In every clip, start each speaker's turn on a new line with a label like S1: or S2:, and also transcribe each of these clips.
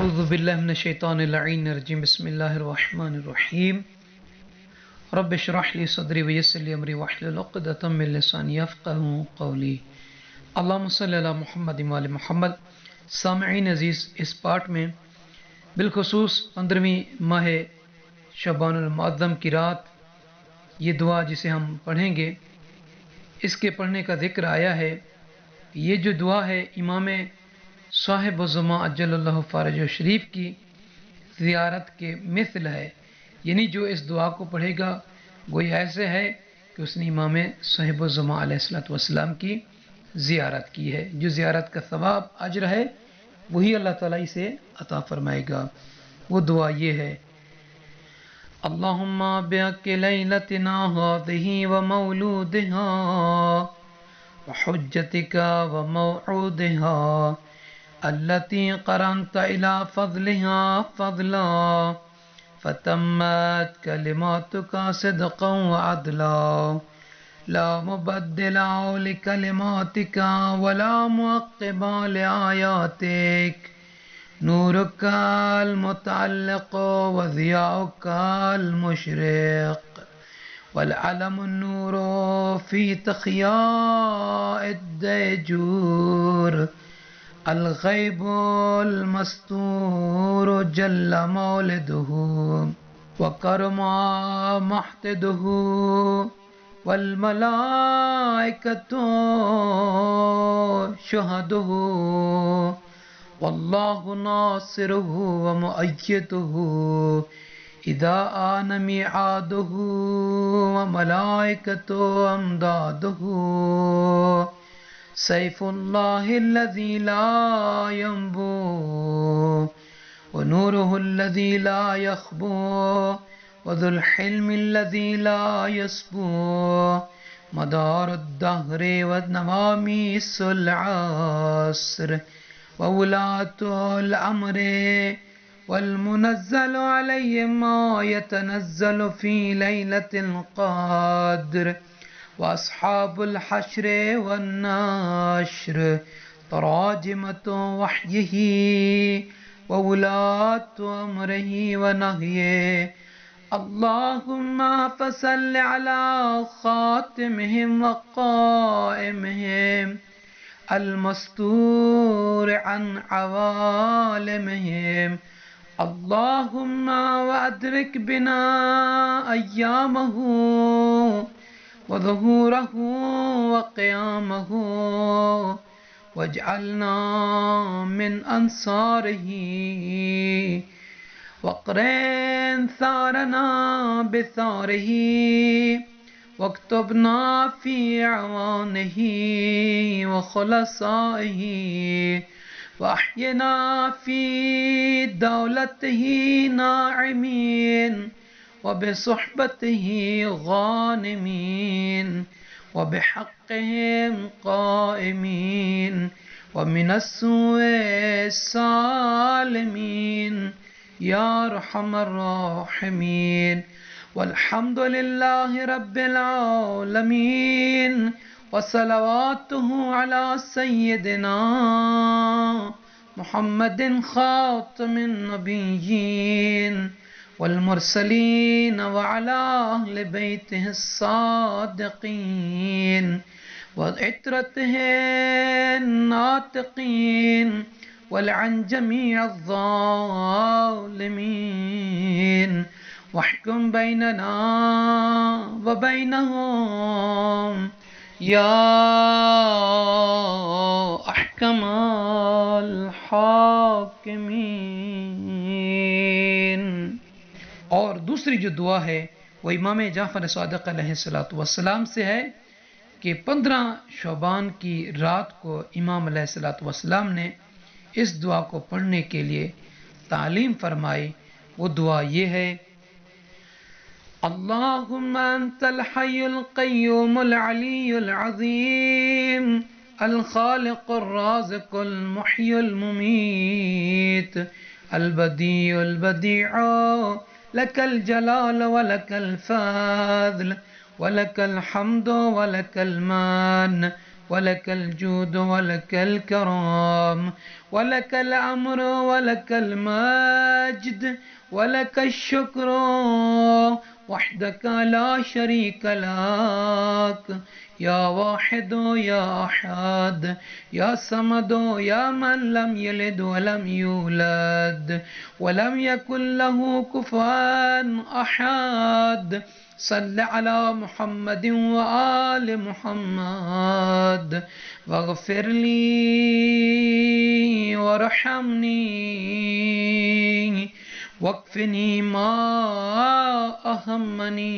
S1: अऊज़ु बिल्लाहि मिनश शैतानिर रजीम बिस्मिल्लाहिर्रहमानिर्रहीम रब्बि इश्रह ली सदरी व यस्सिर ली अमरी वहलुल उक़दतम मिन लिसानी यफ़क़हू क़ौली। अल्लाहुम्मा सल्लि अला मुहम्मद व आलि मुहम्मद। सामईन अज़ीज़, इस पाठ में बिलखुसूस 15वीं माह शबानुल मुअज़्ज़म की रात ये दुआ जिसे हम पढ़ेंगे, इसके पढ़ने का ज़िक्र आया है। ये जो दुआ है इमाम साहिब-उज़्ज़मा अज्जलल्लाहु फ़रजहु शरीफ की ज़ियारत के मिसल है, यानी जो इस दुआ को पढ़ेगा गोया ऐसे है कि उसने इमाम साहिब-उज़्ज़मा अलैहिस्सलातु वस्सलाम की ज़ियारत की है। जो ज़ियारत का सवाब अज्र है वही अल्लाह ताला इसे अता फ़रमाएगा। वो दुआ ये है, अल्लाहुम्मा बिहक़्क़ि लैलतिना हाज़िही व मौलूदिहा व हुज्जतिका व मौऊदिहा अल्लती क़रनत इला फ़ज़लिहा फ़ज़ला फ़तम्मत कलिमातुका सिद्क़न व अदला ला मुबद्दिला लिकलिमातिका व ला मुअक़्क़िबा लिआयातिक नूरुकल मुतअल्लिक़ व ज़ियाउकल मुशरिक़ वल अलमुन नूरु फ़ी तख़याइद दैजूर अल ग़ैबुल मस्तूर जल्ल मौलिदुहु व करमा महतिदुहु वल मलाइकतु शुहदुहु वल्लाहु नासिरुहु व मुअय्यिदुहु इज़ा आन मिआदुहु व मलाइकतु अमदादुहु सैफुल्लाहिल्लज़ी ला यंबू व नूरुहुल्लज़ी ला यख़्बू व ज़ुल हिल्मिल्लज़ी ला यस्बू मदारुद्दहरि व नवामीसुल अस्र व उलातुल अम्रि वल मुनज़्ज़लु अलैहिमा यतनज़्ज़लु फ़ी लैलतिल क़द्र व अस्हाबुल हश्र वन नश्र तराजिमतु वह्यिही व उलातु अम्रिही व नह्यिही अल्लाहुम्मा फ़सल्लि अला ख़ातिमिहिम व क़ाइमिहिम अल मस्तूर अन अवालिमिहिम अल्लाहुम्मा व अदरिक बिना अय्यामहु व ज़ुहूरहु व क़ियामहु वजअलना मिन अंसारिही वक़रिन सारना बिसारिही वक्तुबना फ़ी अवानिही व खुलसाइही वअह्यिना फ़ी दौलतिही नाइमीन व बिसुहबतिही गानिमीन व बिहक़्क़िहिम क़ाइमीन व मिनस्सूइ सालिमीन या अरहमर राहिमीन वल्हम्दुलिल्लाहि रब्बिल आलमीन व सलवातुहु अला सय्यिदिना मुहम्मदिन ख़ातमिन नबिय्यीन वल मुरसलीन व अला अहलि बैतिहि अस्सादिक़ीन व इत्रतिहि नातिक़ीन वल अन जमीअ ज़ालिमीन वहकुम बैनना व बैनहुम या अहकमल हाकिमीन। और दूसरी जो दुआ है वो इमाम जाफ़र सादिक़ अलैहिस्सलातु वस्सलाम से है कि 15 शबान की रात को इमाम अलैहिस्सलातु वस्सलाम ने इस दुआ को पढ़ने के लिए तालीम फरमाई। वो दुआ ये है, अल्लाहुम्मा अंतल हय्युल क़य्यूमुल अलियुल अज़ीम अल ख़ालिक़ुर राज़िक़ुल मुह्यिल मुमीत अल बदीउल बदीउ लकल जलाल व लकल फ़ज़्ल व लकल हम्दु व लकल मान ولك الجود ولك الكرم ولك الأمر ولك المجد ولك الشكر وحدك لا شريك لك يا واحد يا أحد يا صمد يا من لم يلد ولم يولد ولم يكن له كفوا أحد صل على محمد وآل محمد واغفر لي وارحمني واكفني ما أهمني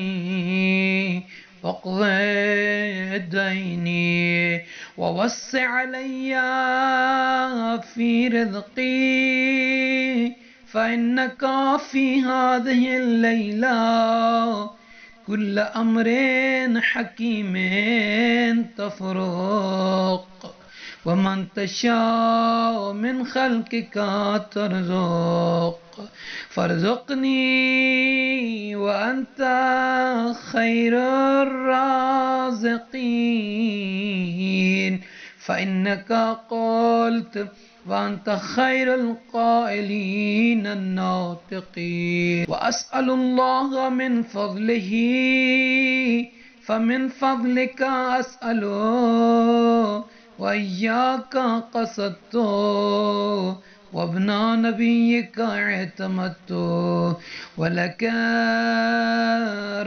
S1: واقض ديني ووسع علي في رزقي فإنك في هذه الليلة كل أمر حكيم تفرق ومن تشاء من خلقك ترزق فارزقني وأنت خير الرازقين فإنك قلت وأنت خير القائلين الناطقين وأسأل الله من فضله فمن فضلك أسأله وإياك قصدت وابن نبيك اعتمدت ولك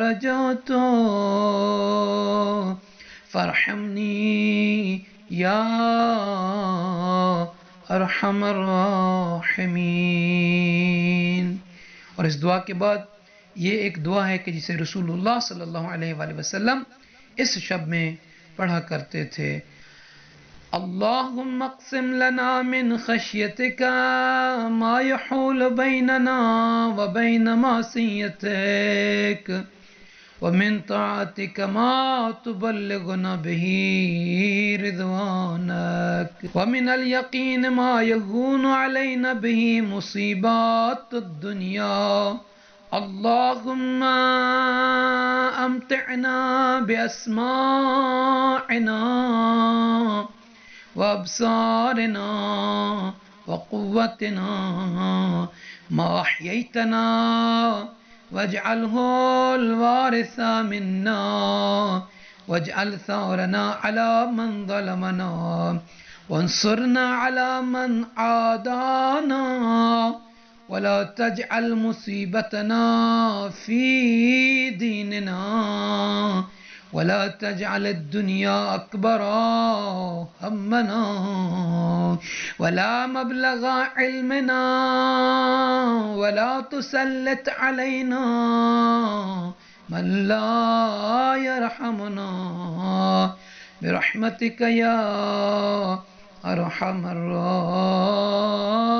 S1: رجعت فارحمني يا अरहम अर्राहिमीन। और इस दुआ के बाद ये एक दुआ है कि जिसे रसूलुल्लाह सल्लल्लाहु अलैहि वसल्लम इस शब में पढ़ा करते थे। अल्लाहुम्मा क़सिम लना मिन खशियतिका मा यहूल बैनना व बैन मासियतिक वमिन ताअतिक मा तुबल्लिगुना बिही रिज़वानक वमिनल यकीन मा यहूनु अलैना बिही मुसीबातुद दुनिया। अल्लाहुम्मा अमतिअना बिअस्माइना व अब्सारिना व क़ुव्वतिना मा अहयैतना वज्अलहु الوارث منا واجعل ثأرنا على من ظلمنا وانصرنا على من عادانا ولا تجعل مصيبتنا في ديننا ولا تجعل الدنيا أكبر همنا ولا مبلغ علمنا ولا تسلط علينا من لا يرحمنا برحمتك يا أرحم الراحمين।